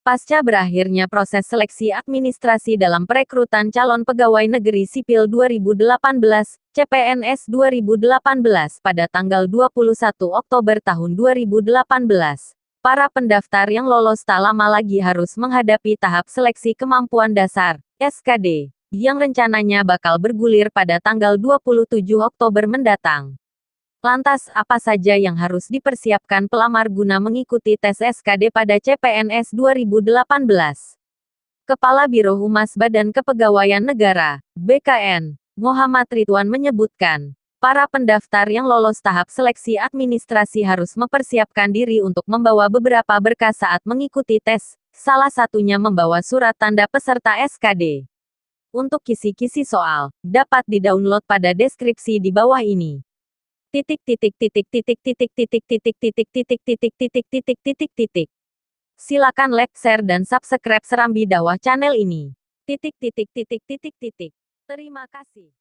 Pasca berakhirnya proses seleksi administrasi dalam perekrutan calon pegawai negeri sipil 2018, CPNS 2018 pada tanggal 21 Oktober tahun 2018, para pendaftar yang lolos tak lama lagi harus menghadapi tahap seleksi kemampuan dasar, SKD, yang rencananya bakal bergulir pada tanggal 27 Oktober mendatang. Lantas, apa saja yang harus dipersiapkan pelamar guna mengikuti tes SKD pada CPNS 2018? Kepala Biro Humas Badan Kepegawaian Negara, BKN, Muhammad Ridwan menyebutkan, para pendaftar yang lolos tahap seleksi administrasi harus mempersiapkan diri untuk membawa beberapa berkas saat mengikuti tes, salah satunya membawa surat tanda peserta SKD. Untuk kisi-kisi soal, dapat di-download pada deskripsi di bawah ini. Silakan like, share dan subscribe Serambi Dakwah channel ini. Terima kasih.